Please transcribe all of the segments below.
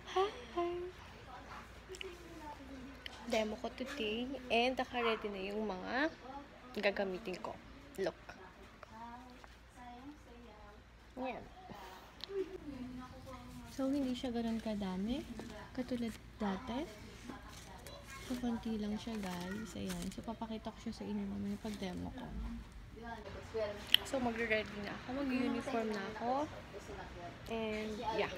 Hi! Demo ko today and naka-ready na yung mga gagamitin ko. Look. Yan. So, hindi siya ganun kadami. Katulad dati. So, konti lang siya, guys. Ayan. So, papakita ko siya sa inyo naman yung pag-demo ko. So, magre-ready na ako. Mag-uniform na ako. And, yeah.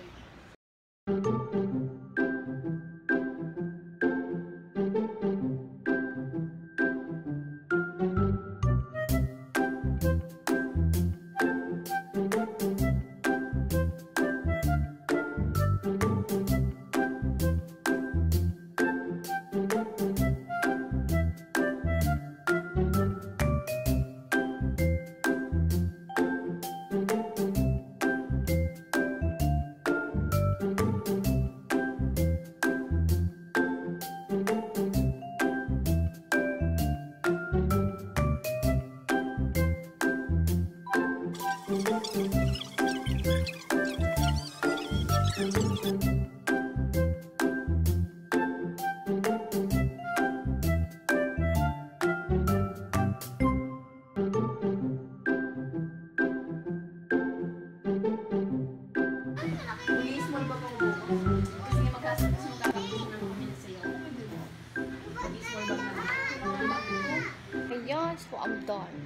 Ayan, so I'm done.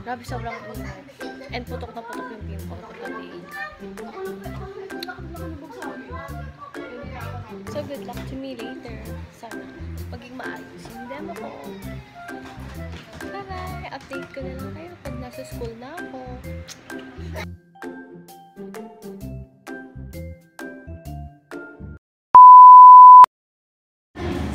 Grabe, sobrang init. And putok na putok yung pimple ko today. So good luck to me later. Sana maging maayos yung demo ko. Bye-bye! Update ko na lang kayo pag nasa school na ako.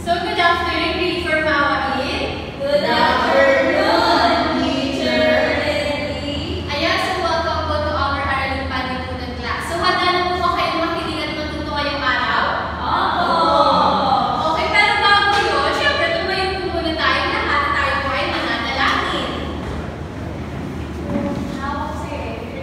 So, good afternoon, ready for Mawain? Good afternoon, Teacher Lenny. Ayan, so welcome po to our Araling Panlipunan class. So, handa na po ba kayong makinig at matuto ngayong araw? Oo! Okay, pero bago yun, syempre, tumayo po muna tayo lahat. Tayo po ay mananalangin. Hawak sa'yo.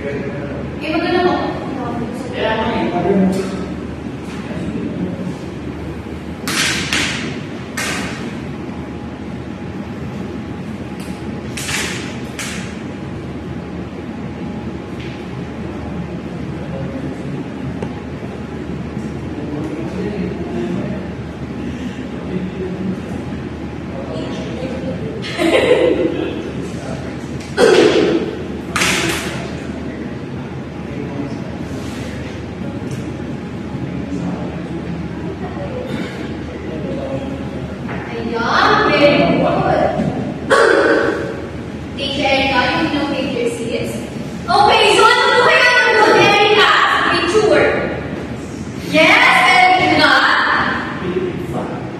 Eh, maganda mo. Ayan, very good. Teacher Erica, you know, take your seats. Okay, so ano po kaya ng good Erica? Picture. Yes, Erica.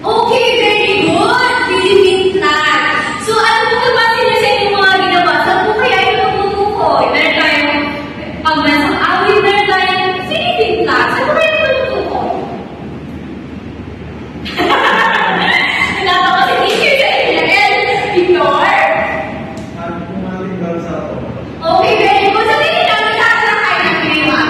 Okay, very good. Philippine flag. So ano po kapasin niyo sa inyong mga ginawa? Saan po kaya yung tumutukoy? Meron tayong pambansang awit, meron tayong Philippine flag. Saan po kaya yung tumutukoy? Okay, very good. Sa tingin namin sa atin ang kain ng Piliwan.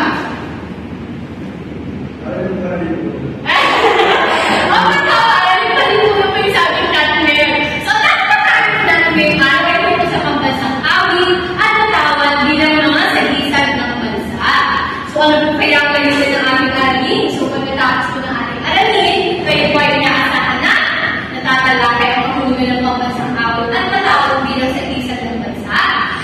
Ang pagkawa, alam pa rin po yung sabing natin ngayon. So, nakakatarin po natin ngayon ay ito sa pambansang awit at natawag bilang mga sagisag ng bansa. So, ano po kaya kayo ng ating aralin? So, pagkatapos po ng ating aralin, kayo po ay inaasahan na natatalakay ang kahulugan ng pambansang awit at natawag bilang sagisag ng bansa.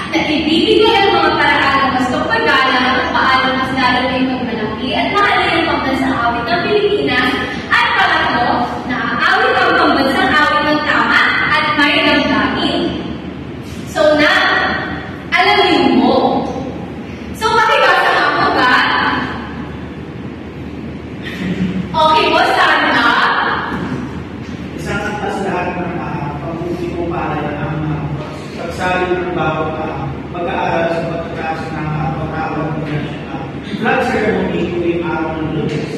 At ibibigay ang mga paraan ng mas pagpagalang at paano mas lalo na yung pagmalaki at mahalin ang pambansang awit ng Pilipinas at pangatlo, naaawit ang pambansang awit ng tama at may damdamin. So na, alamin mo. So makibasa nga po ba? Okay po, sana? Isang atas lahat ng pag-uwi ko para ang pagsali ng bawat pag-aaral sa pagkakaas ng pagkawag ng flag ceremony tuwing araw ng Lunes.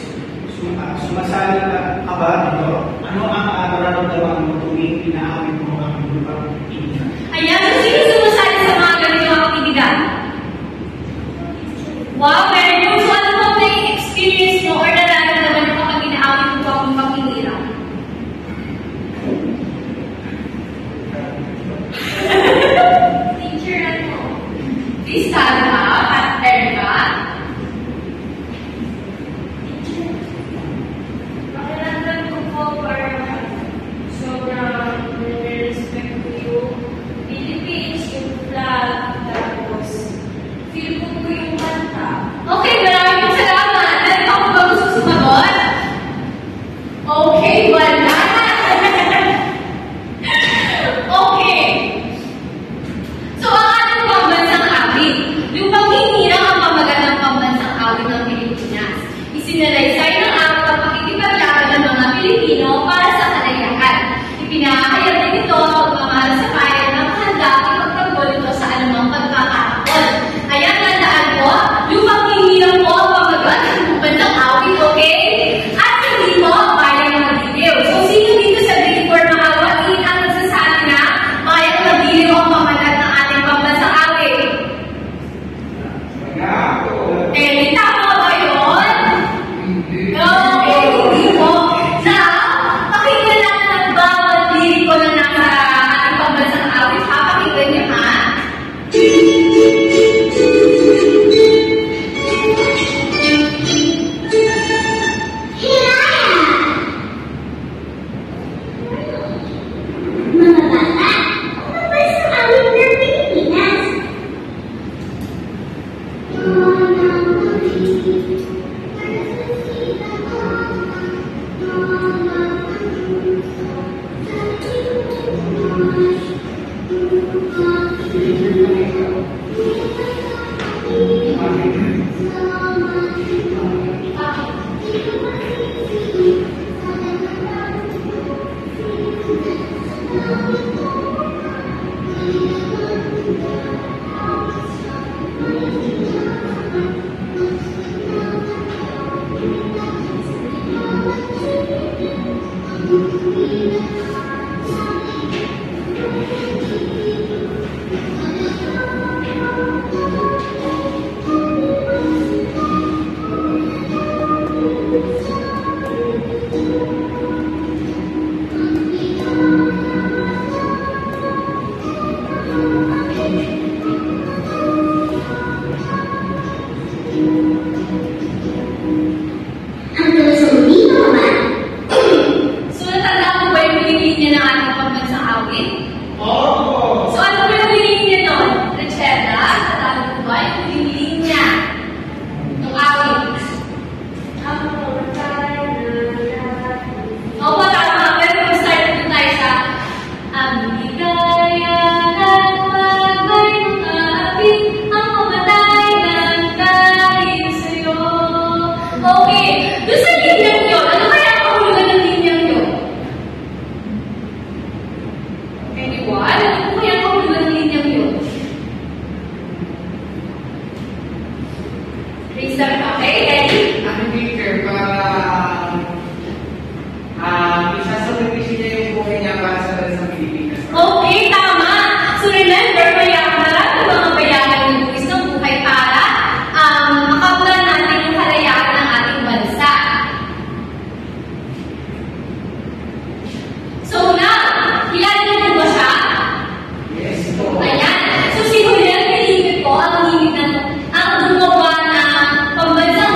Sumasali ka ba dito? Ano ang nararamdaman mo tuwing inaawit mo ang lupang Pilipinas? Ayan, so sino sumasali sa mga ganitong aktibidad? Wow, very good. So ano po na yung experience mo or nararamdaman mo kapag inaawit mo po ang pagpinirang? Teacher, ano? Please stand up at Erica. Teacher, pakiramdam ko po parang sobrang respect ko yung Philippines, yung flag, tapos feel ko po yung kanta. Okay, maraming salamat. Ano pa ba gusto sumagot? Okay, wala. Okay. So, ang ating pambansang awit. Yung paghinirang ang pamagat ng pambansang awit ng Pilipinas. Isinalaysay ng awit ang pakikipaglaban ng mga Pilipino para sa kalayaan. Ipinahayag din ito ang pagmamahal sa bayan ng handa at ipagtanggol ito sa anumang pagkakataon. Ayan, tandaan po, yung paghinirang po ang pamagat ng pambansang awit, okay? At hindi po bayang magdiliw. So, sino dito sa grade 4 mga awit ang nagsasabi na bayang magdiliw ang pamagat ng ating pambansang awit? Eh, tama ba yun? Okay, hindi po. Now, pakinggan natin ang bawat liriko na nasa ating pambansang awit. Pakinggan niyo, ha? Mga bata, ang pambansang awit ng Pilipinas. magiging linya ng awit? Opo, tama. Pero mag-start po tayo sa ang ligaya at magbay ng awit, ang mamatay ng dahil sa'yo. Okay, doon sa linyang yun, ano kaya ang kahulugan ng linyang yun? Anyone? Ano po kaya ang kahulugan ng linyang yun? Raise up, okay? Ready? Ang teacher, isasabagin niya yung buhay niya para sa bansang Pilipinas. Okay, tama. So remember, mayaman, ang mga bayaran ng buwis ng buhay para makaplan natin yung kalayaan ng ating bansa. So now, kilala niyo po ba siya? Yes po. Ayan. So si Julian Felipe po ang gumawa ng pambansang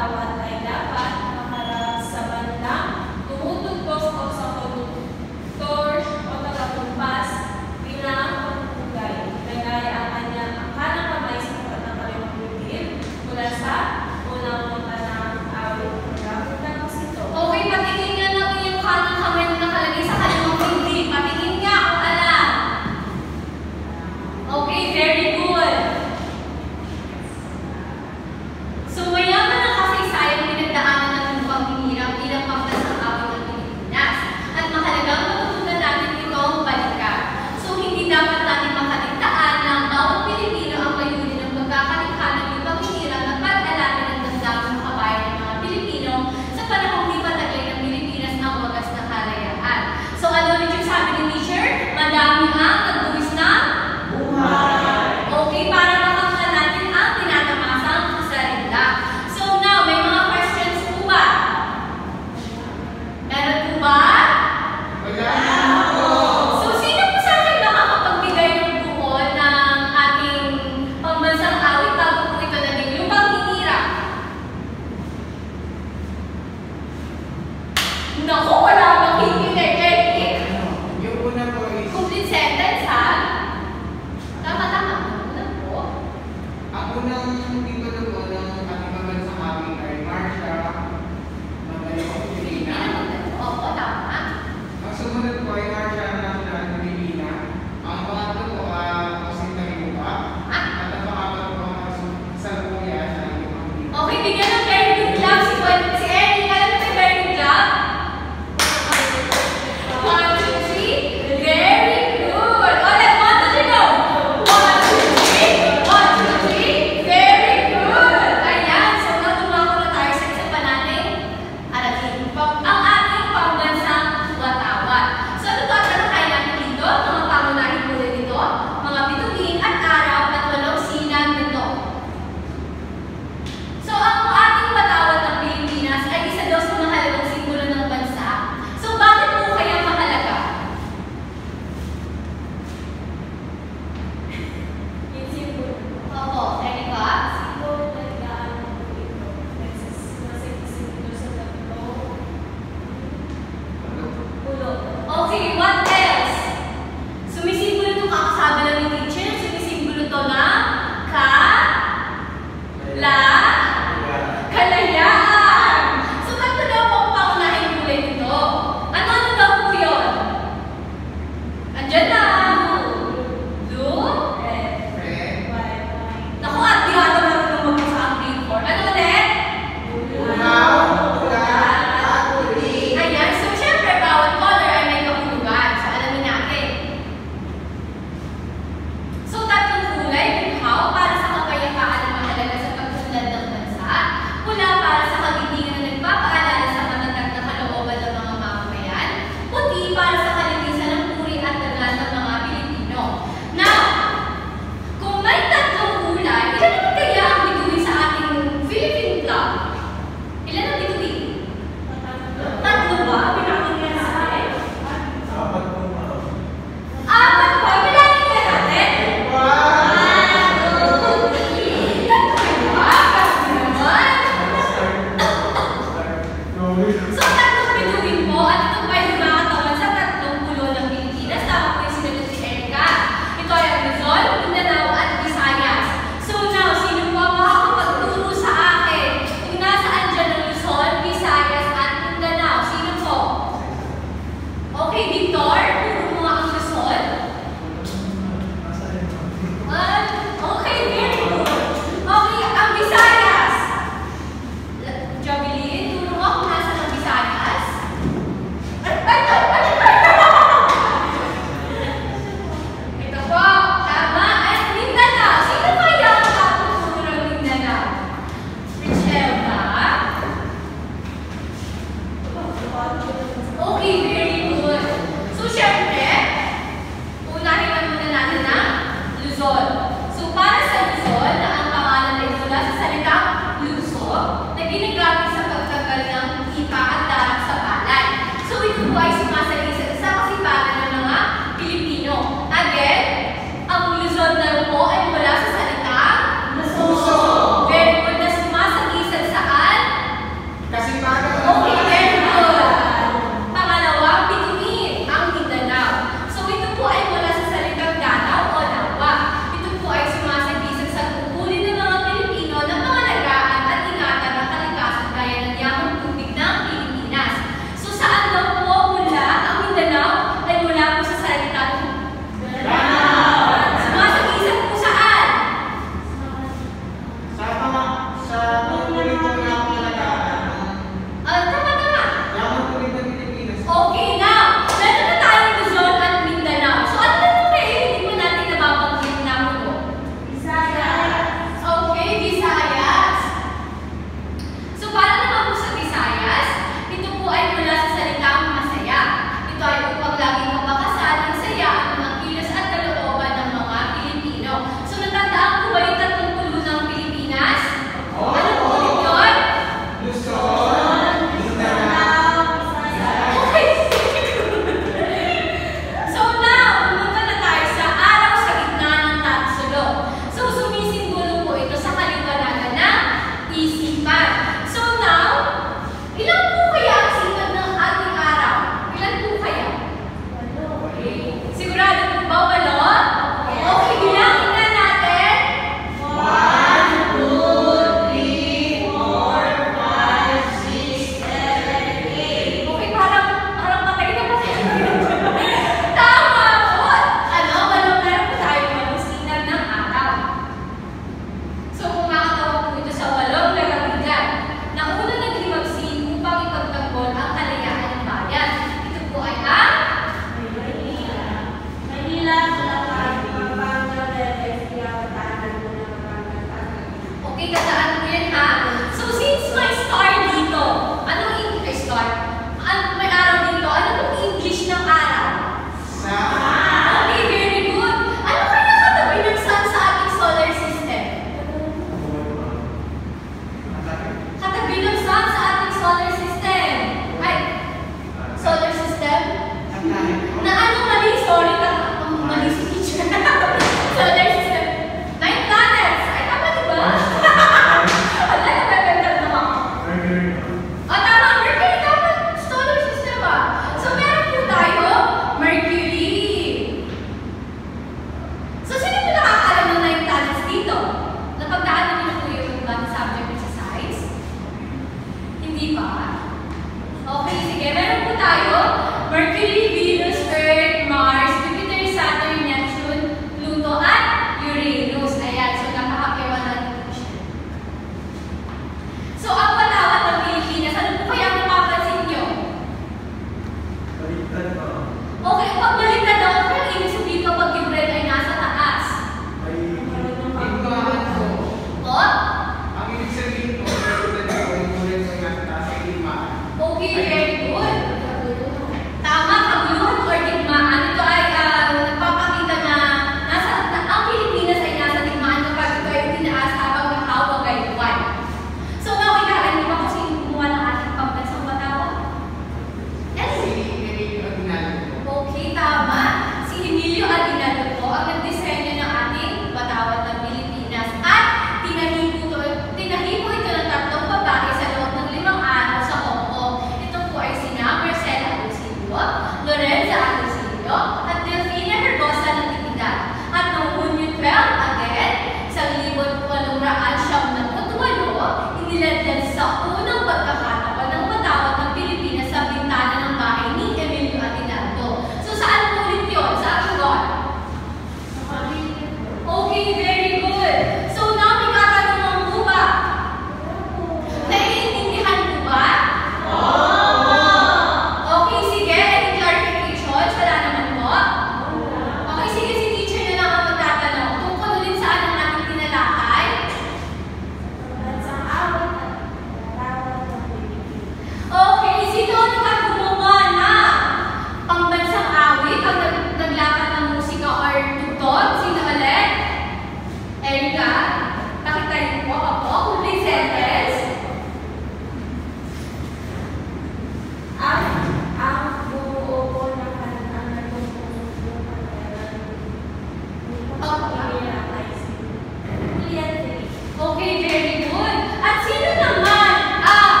Julian 3. Okay, very good. At sino naman ang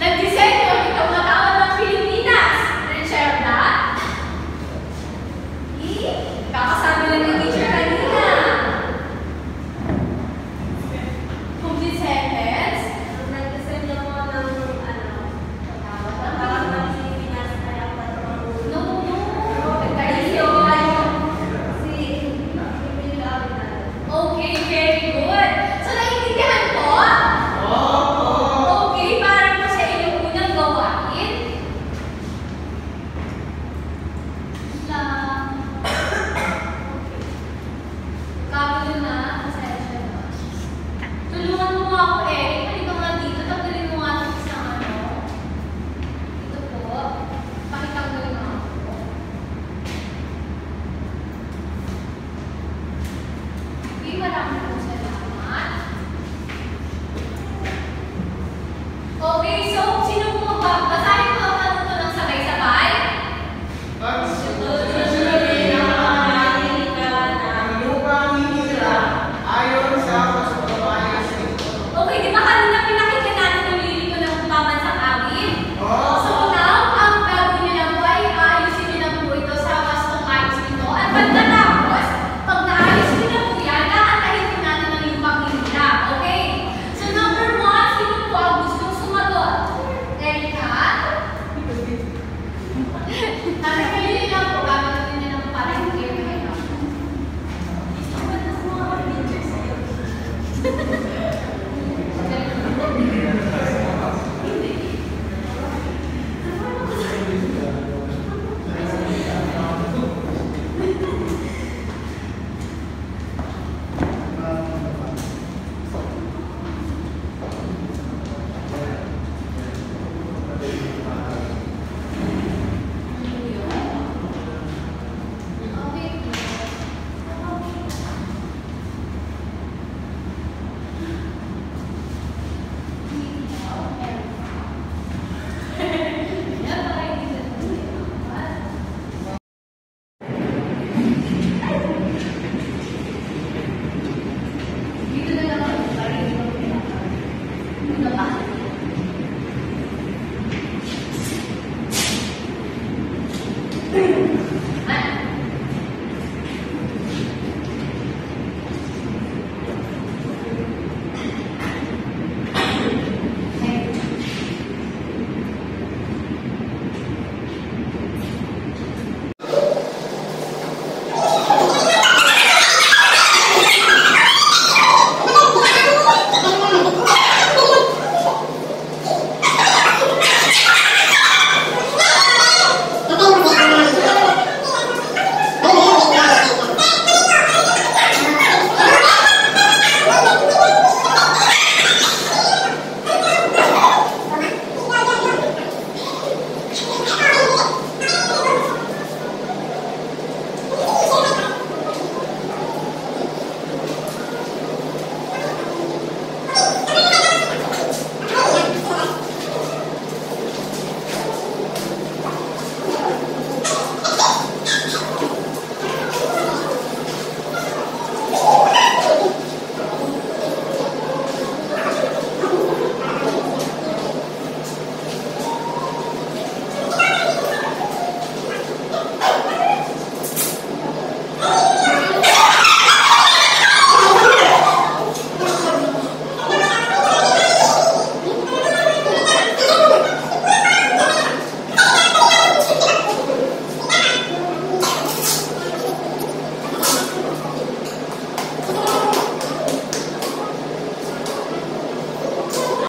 nagdisenyo ng katawan ng Pilipinas? Richelda? E.